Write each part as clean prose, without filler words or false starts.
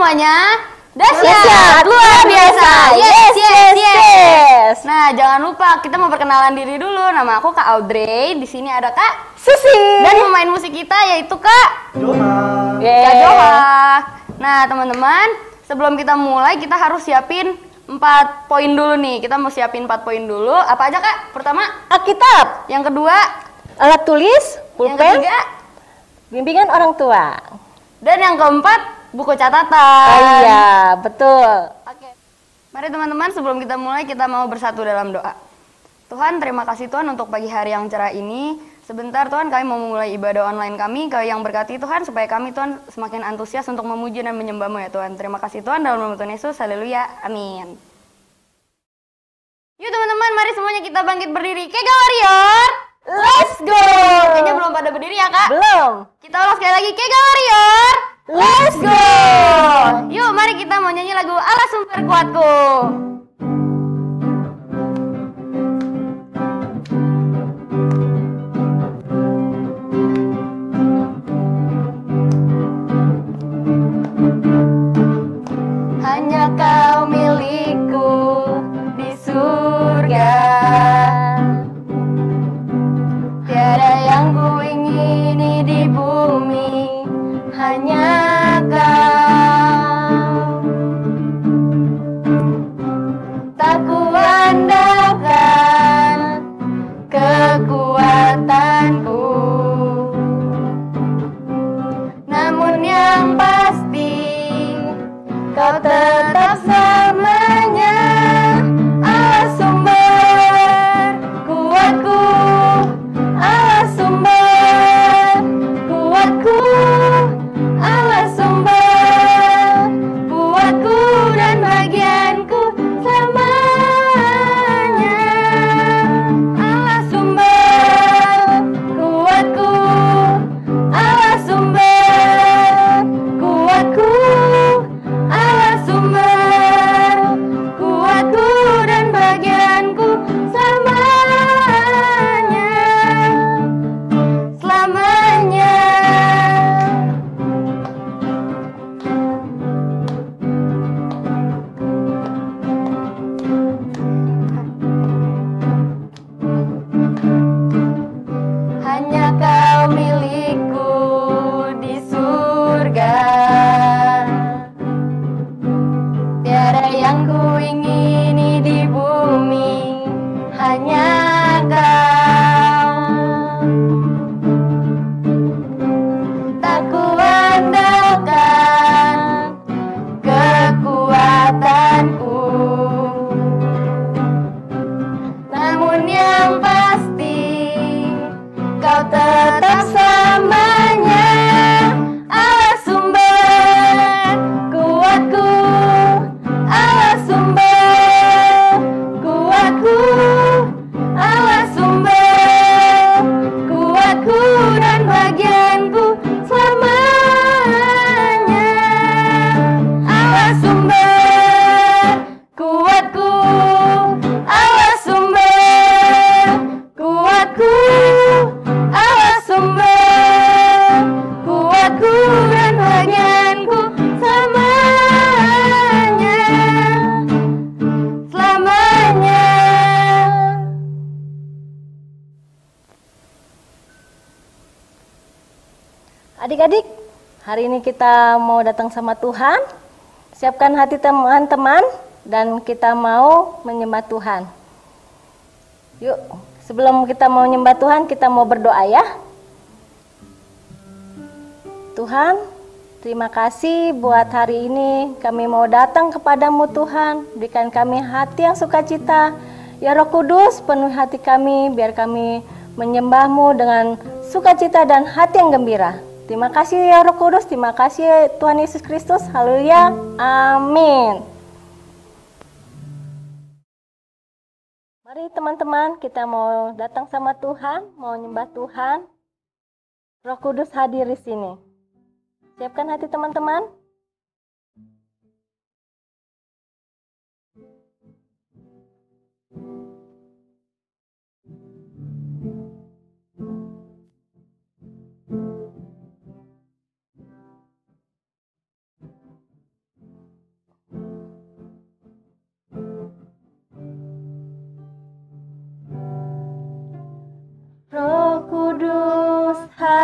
semuanya. Dahsyat, luar biasa. Yes. Nah, jangan lupa kita mau perkenalan diri dulu. Nama aku Kak Audrey. Di sini ada Kak Susi. Dan pemain musik kita yaitu Kak Joha. Kak Joha. Nah, teman-teman, sebelum kita mulai kita harus siapin 4 poin dulu nih. Kita mau siapin 4 poin dulu. Apa aja, Kak? Pertama, Alkitab. yang kedua, Alat tulis, yang pulpen, ketiga, bimbingan orang tua. dan yang keempat, buku catatan. Oh iya, betul. Oke. Mari teman-teman, sebelum kita mulai kita mau bersatu dalam doa. Tuhan, terima kasih Tuhan untuk pagi hari yang cerah ini. Sebentar Tuhan, kami mau memulai ibadah online kami. Kau yang berkati Tuhan, supaya kami Tuhan semakin antusias untuk memuji dan menyembah-Mu ya Tuhan. Terima kasih Tuhan, dalam nama Tuhan Yesus. Haleluya. Amin. Yuk teman-teman, mari semuanya kita bangkit berdiri. Kega Warrior, let's go. Kayaknya belum pada berdiri ya, Kak? Belum. Kita ulas sekali lagi. Kega Warrior, Let's go. yuk mari kita mau nyanyi lagu Allah Sumber Kuatku. Hanya kau milikku di surga, tiada yang ku ingini di bumi, hanya kau. Tak kuandalkan kekuatanku, namun yang pasti kau tetap selamanya Allah sumber kuatku, Allah sumber kuatku, Allah sumber kuatku dan bagianku selamanya. Allah sumber kuatku, Allah sumber kuatku, Allah sumber kuatku dan bagianku selamanya. Selamanya. Hanya kau milikku di surga, tiada yang ku ingini di bumi, hanya kau. Tak kuandalkan kekuatanku, namun yang pasti kau tetap selamanya Allah sumber kuatku, Allah sumber kuatku, Allah sumber kuatku dan bagianku selamanya. Allah sumber kuatku, Allah sumber kuatku, Allah sumber kuatku dan bagianku selamanya. Selamanya. Adik-adik, hari ini kita mau datang sama Tuhan. Siapkan hati teman-teman dan kita mau menyembah Tuhan. Yuk, sebelum kita mau menyembah Tuhan, kita mau berdoa ya. Tuhan, terima kasih buat hari ini. Kami mau datang kepadamu Tuhan. Berikan kami hati yang sukacita. Ya Roh Kudus, penuhi hati kami biar kami menyembahmu dengan sukacita dan hati yang gembira. Terima kasih ya Roh Kudus, terima kasih Tuhan Yesus Kristus. Haleluya. Amin. Mari teman-teman, kita mau datang sama Tuhan, mau nyembah Tuhan. Roh Kudus hadir di sini. Siapkan hati teman-teman.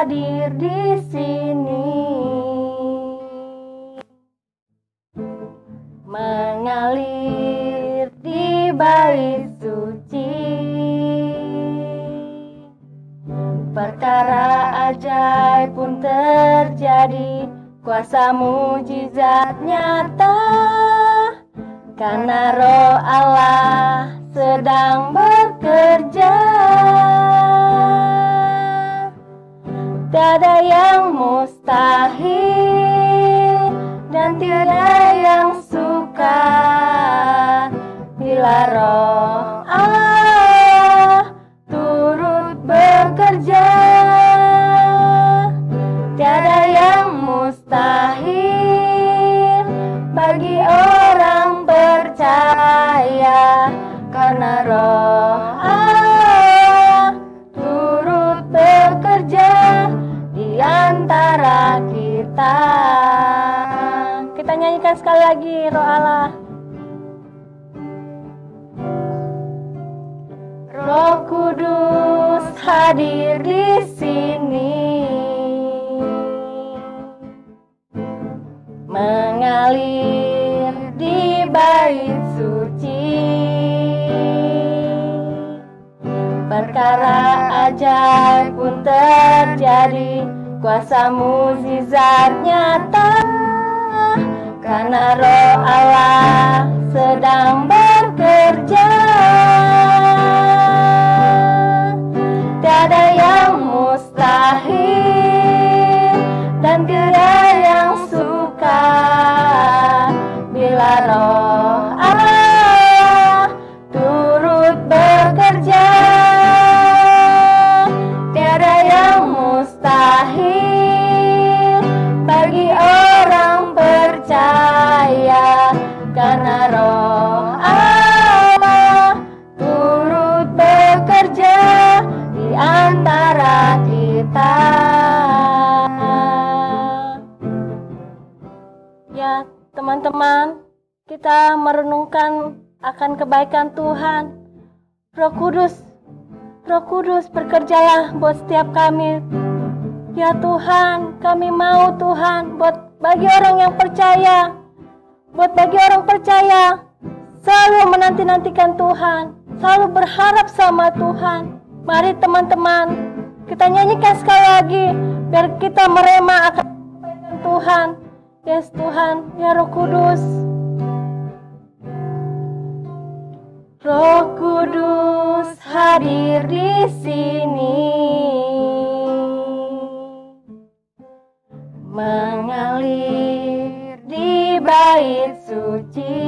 hadir di sini, mengalir di bait suci. Perkara ajaib pun terjadi, kuasa mujizat nyata, karena Roh Allah sedang bekerja. Tiada yang mustahil dan tiada yang sukar bila Roh Allah turut bekerja. Tiada yang mustahil bagi orang percaya, karena Roh Allah turut bekerja di antara kita. Kita nyanyikan sekali lagi, Roh Allah. Roh Kudus hadir di sini, mengalir di bait suci. Perkara ajaib pun terjadi, kuasa mukjizat nyata, karena Roh Allah sedang bekerja. Tiada yang mustahil dan tiada yang sukar bila Roh Allah turut bekerja. Tiada yang mustahil bagi orang percaya, karena Roh Allah turut bekerja di antara kita. Ya, teman-teman, kita merenungkan akan kebaikan Tuhan. Roh Kudus bekerjalah buat setiap kami. Ya Tuhan, kami mau Tuhan, buat bagi orang yang percaya, selalu menanti-nantikan Tuhan, selalu berharap sama Tuhan. Mari teman-teman, kita nyanyikan sekali lagi, biar kita merema akan kebaikan Tuhan. Yes Tuhan, ya Roh Kudus. Roh Kudus hadir di sini, mengalir di bait suci.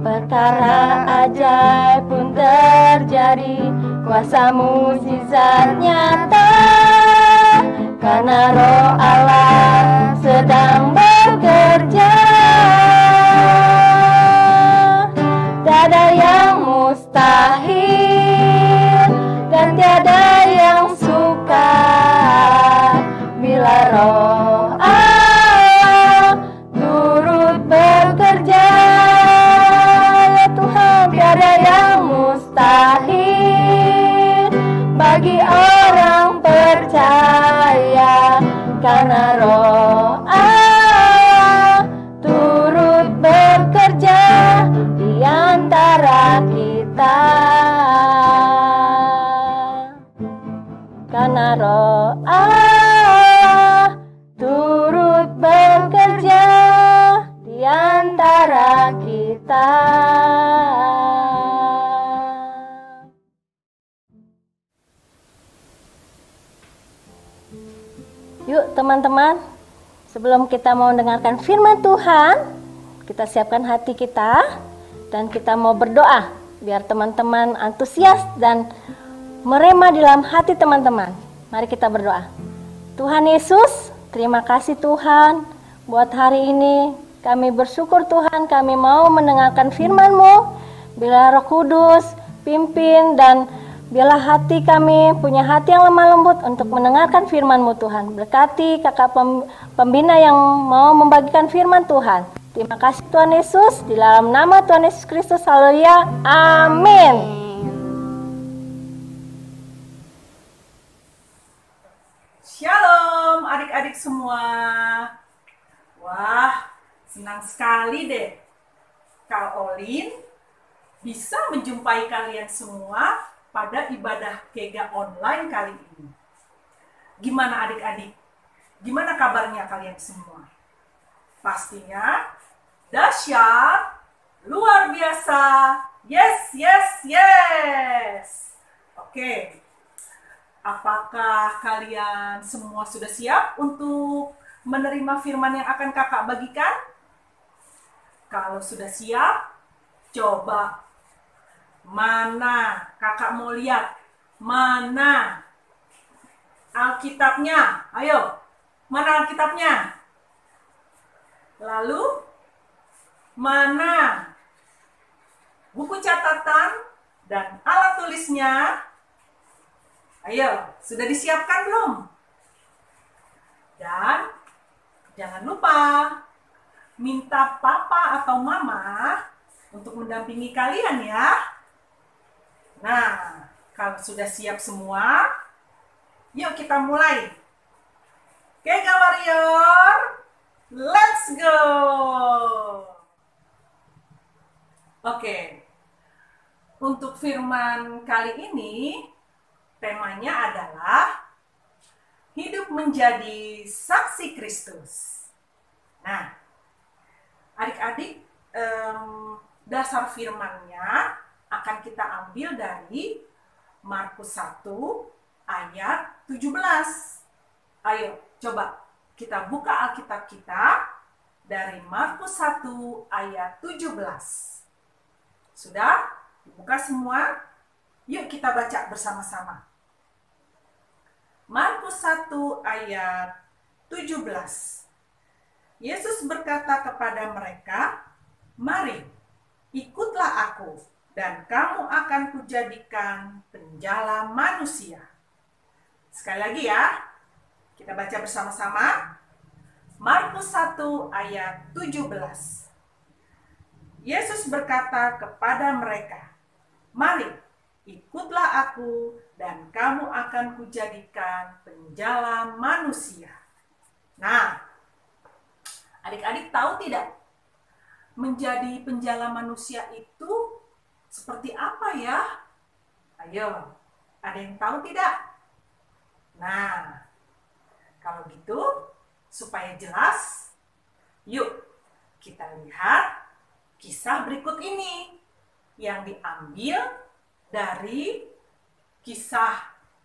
Perkara ajaib pun terjadi, kuasa mukjizat nyata, karena Roh Allah sedang bekerja. Tiada yang mustahil dan tiada yang sukar bila Roh Allah turut bekerja. Ya Tuhan, tiada yang mustahil bagi orang percaya, karena Roh Allah turut bekerja di antara kita. Karena Roh Allah turut bekerja di antara kita. Yuk teman-teman, sebelum kita mau mendengarkan firman Tuhan, kita siapkan hati kita dan kita mau berdoa biar teman-teman antusias dan merema di dalam hati teman-teman. Mari kita berdoa. Tuhan Yesus, terima kasih Tuhan buat hari ini. Kami bersyukur Tuhan, kami mau mendengarkan firman-Mu. Bila Roh Kudus pimpin dan biarlah hati kami punya hati yang lemah lembut untuk mendengarkan firman-Mu Tuhan. Berkati kakak pembina yang mau membagikan firman Tuhan. Terima kasih Tuhan Yesus, di dalam nama Tuhan Yesus Kristus, haleluya, amin. adik-adik semua? Wah, senang sekali deh. Kak Olin bisa menjumpai kalian semua pada ibadah Kega online kali ini. Gimana adik-adik? Gimana kabarnya kalian semua? Pastinya dahsyat, luar biasa. Yes, yes, yes. Oke. Apakah kalian semua sudah siap untuk menerima firman yang akan kakak bagikan? Kalau sudah siap, coba. Mana? Kakak mau lihat. Mana Alkitabnya? Ayo, mana Alkitabnya? Lalu, mana buku catatan dan alat tulisnya? Ayo, sudah disiapkan belum? Dan jangan lupa minta papa atau mama untuk mendampingi kalian ya. Nah, kalau sudah siap semua, yuk kita mulai. Kega Warrior, let's go! Oke, untuk firman kali ini, temanya adalah hidup menjadi saksi Kristus. Nah, adik-adik, dasar firmannya akan kita ambil dari Markus 1 ayat 17. Ayo, coba kita buka Alkitab kita dari Markus 1 ayat 17. Sudah? Dibuka semua? Yuk kita baca bersama-sama. Markus 1 ayat 17. Yesus berkata kepada mereka, "Mari, ikutlah aku, dan kamu akan kujadikan penjala manusia." Sekali lagi ya, kita baca bersama-sama. Markus 1 ayat 17. Yesus berkata kepada mereka, "Mari, ikutlah aku, dan kamu akan kujadikan penjala manusia." Nah, adik-adik tahu tidak? Menjadi penjala manusia itu seperti apa ya? Ayo, ada yang tahu tidak? Nah, kalau gitu, supaya jelas, yuk kita lihat kisah berikut ini yang diambil dari kisah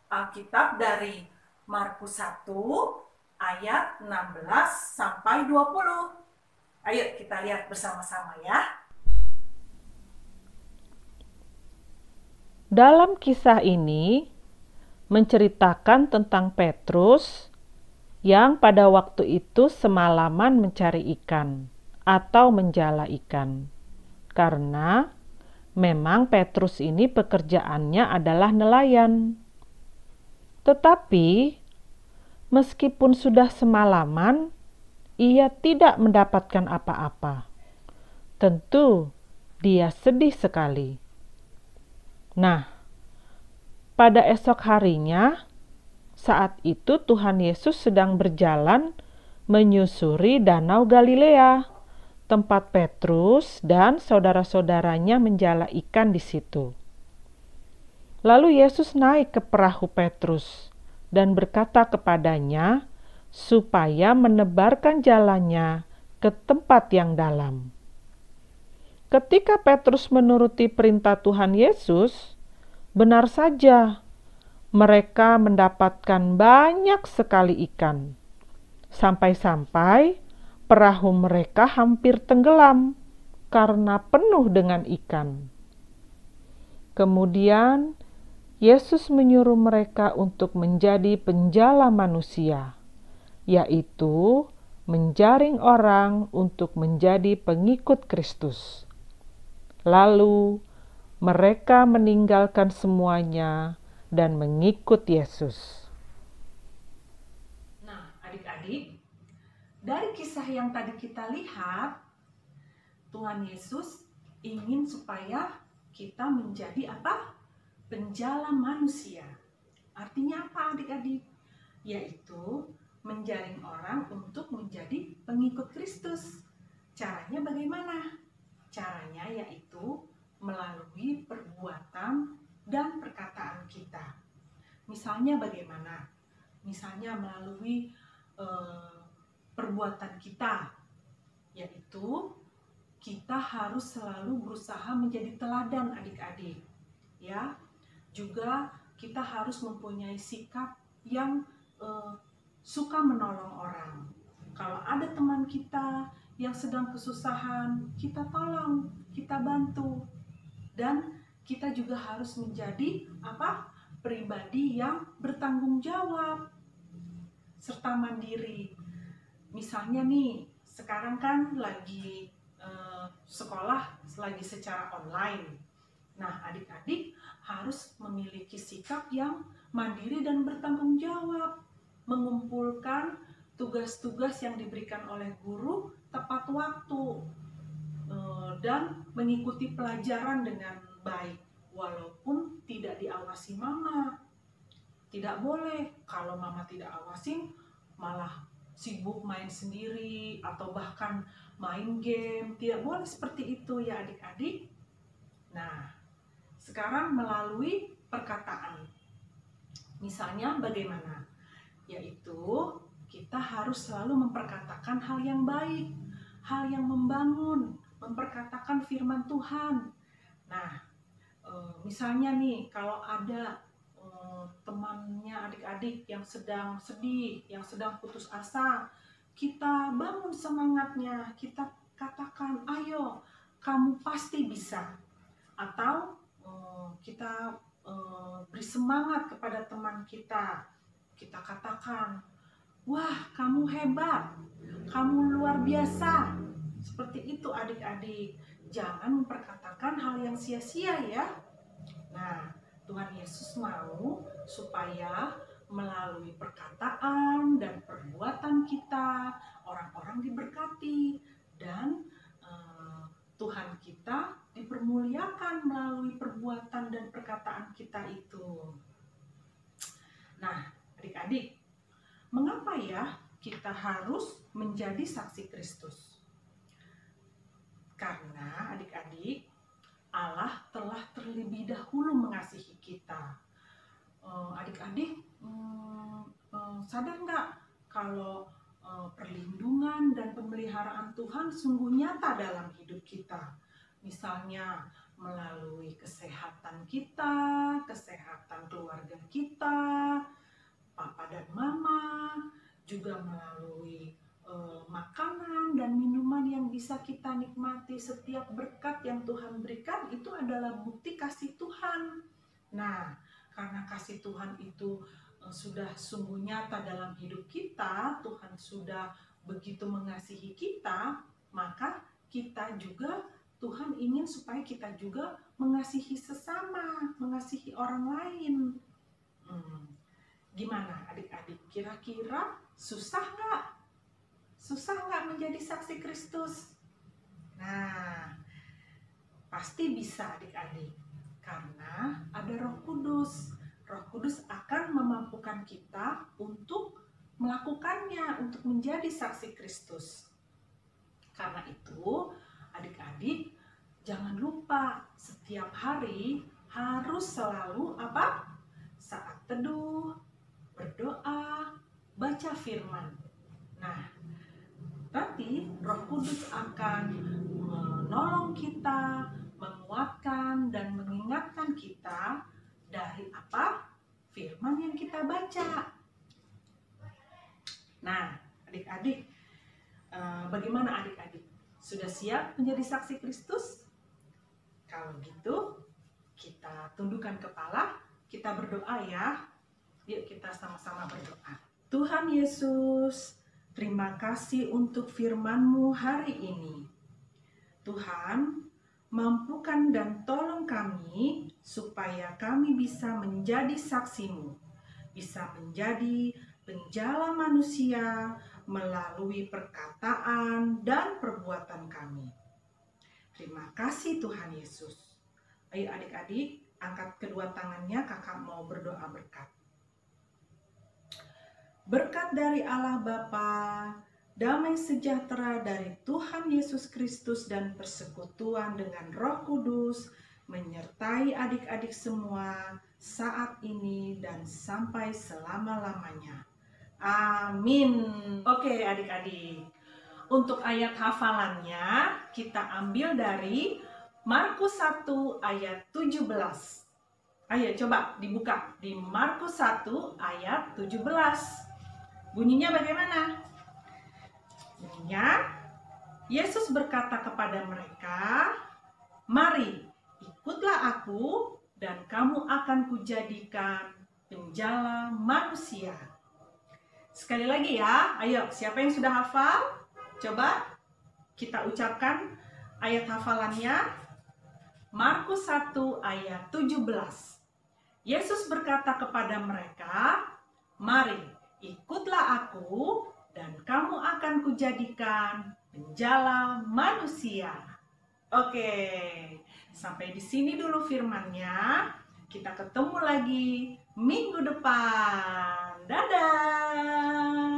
Alkitab dari Markus 1 ayat 16 sampai 20. Ayo kita lihat bersama-sama ya. Dalam kisah ini menceritakan tentang Petrus yang pada waktu itu semalaman mencari ikan atau menjala ikan. Karena memang Petrus ini pekerjaannya adalah nelayan. Tetapi meskipun sudah semalaman, ia tidak mendapatkan apa-apa. Tentu dia sedih sekali. Nah, pada esok harinya, saat itu Tuhan Yesus sedang berjalan menyusuri Danau Galilea, tempat Petrus dan saudara-saudaranya menjala ikan di situ. Lalu Yesus naik ke perahu Petrus dan berkata kepadanya supaya menebarkan jalannya ke tempat yang dalam. Ketika Petrus menuruti perintah Tuhan Yesus, benar saja mereka mendapatkan banyak sekali ikan. Sampai-sampai perahu mereka hampir tenggelam karena penuh dengan ikan. Kemudian Yesus menyuruh mereka untuk menjadi penjala manusia, yaitu menjaring orang untuk menjadi pengikut Kristus. Lalu mereka meninggalkan semuanya dan mengikut Yesus. Nah, adik-adik, dari kisah yang tadi kita lihat, Tuhan Yesus ingin supaya kita menjadi apa? Penjala manusia. Artinya apa adik-adik? Yaitu menjaring orang untuk menjadi pengikut Kristus. Caranya bagaimana? Caranya yaitu melalui perbuatan dan perkataan kita. Misalnya bagaimana? Misalnya melalui perbuatan kita, yaitu kita harus selalu berusaha menjadi teladan adik-adik. Ya, juga kita harus mempunyai sikap yang suka menolong orang. Kalau ada teman kita yang sedang kesusahan, kita tolong, kita bantu. Dan kita juga harus menjadi pribadi yang bertanggung jawab serta mandiri. Misalnya nih, sekarang kan lagi sekolah lagi secara online. Nah, adik-adik harus memiliki sikap yang mandiri dan bertanggung jawab, mengumpulkan tugas-tugas yang diberikan oleh guru tepat waktu, dan mengikuti pelajaran dengan baik, walaupun tidak diawasi mama. Tidak boleh, kalau mama tidak awasin, malah sibuk main sendiri atau bahkan main game. Tidak boleh seperti itu ya adik-adik. Nah, sekarang melalui perkataan. Misalnya bagaimana? Yaitu kita harus selalu memperkatakan hal yang baik, hal yang membangun, memperkatakan firman Tuhan. Nah, misalnya nih, kalau ada temannya adik-adik yang sedang sedih, yang sedang putus asa, kita bangun semangatnya, kita katakan, ayo, kamu pasti bisa. Atau kita beri semangat kepada teman kita, kita katakan, wah, kamu hebat, kamu luar biasa. Seperti itu adik-adik, jangan memperkatakan hal yang sia-sia ya. Nah, Tuhan Yesus mau supaya melalui perkataan dan perbuatan kita, orang-orang diberkati dan Tuhan kita dipermuliakan melalui perbuatan dan perkataan kita itu. Nah, adik-adik, mengapa ya kita harus menjadi saksi Kristus? Karena adik-adik, Allah telah terlebih dahulu mengasihi kita. Adik-adik sadar nggak kalau perlindungan dan pemeliharaan Tuhan sungguh nyata dalam hidup kita. Misalnya melalui kesehatan kita, kesehatan keluarga kita, papa dan mama, juga melalui makanan dan minuman yang bisa kita nikmati. Setiap berkat yang Tuhan berikan itu adalah bukti kasih Tuhan. Nah, karena kasih Tuhan itu sudah sungguh nyata dalam hidup kita, Tuhan sudah begitu mengasihi kita, maka kita juga, Tuhan ingin supaya kita juga mengasihi sesama, mengasihi orang lain. Gimana adik-adik? Kira-kira susah nggak? Susah nggak menjadi saksi Kristus? Nah, pasti bisa adik-adik. Karena ada Roh Kudus. Roh Kudus akan memampukan kita untuk melakukannya, untuk menjadi saksi Kristus. Karena itu, adik-adik, jangan lupa setiap hari harus selalu saat teduh, berdoa, baca firman. Nah, nanti Roh Kudus akan menolong kita, menguatkan dan mengingatkan kita dari firman yang kita baca. Nah, adik-adik, bagaimana adik-adik? Sudah siap menjadi saksi Kristus? Kalau gitu, kita tundukkan kepala, kita berdoa ya. Yuk kita sama-sama berdoa. Tuhan Yesus, terima kasih untuk firman-Mu hari ini. Tuhan, mampukan dan tolong kami supaya kami bisa menjadi saksi-Mu, bisa menjadi penjala manusia melalui perkataan dan perbuatan kami. Terima kasih Tuhan Yesus. Ayo adik-adik, angkat kedua tangannya, kakak mau berdoa berkat. berkat dari Allah Bapa, damai sejahtera dari Tuhan Yesus Kristus dan persekutuan dengan Roh Kudus menyertai adik-adik semua saat ini dan sampai selama-lamanya. Amin. Oke adik-adik, untuk ayat hafalannya kita ambil dari Markus 1 ayat 17. Ayo coba dibuka di Markus 1 ayat 17. Bunyinya bagaimana? Bunyinya, Yesus berkata kepada mereka, "Mari, ikutlah aku dan kamu akan kujadikan penjala manusia." Sekali lagi ya, ayo siapa yang sudah hafal? Coba kita ucapkan ayat hafalannya. Markus 1 ayat 17. Yesus berkata kepada mereka, "Mari, ikutlah aku dan kamu akan kujadikan penjala manusia." Oke, sampai di sini dulu firman-Nya. Kita ketemu lagi minggu depan. Dadah!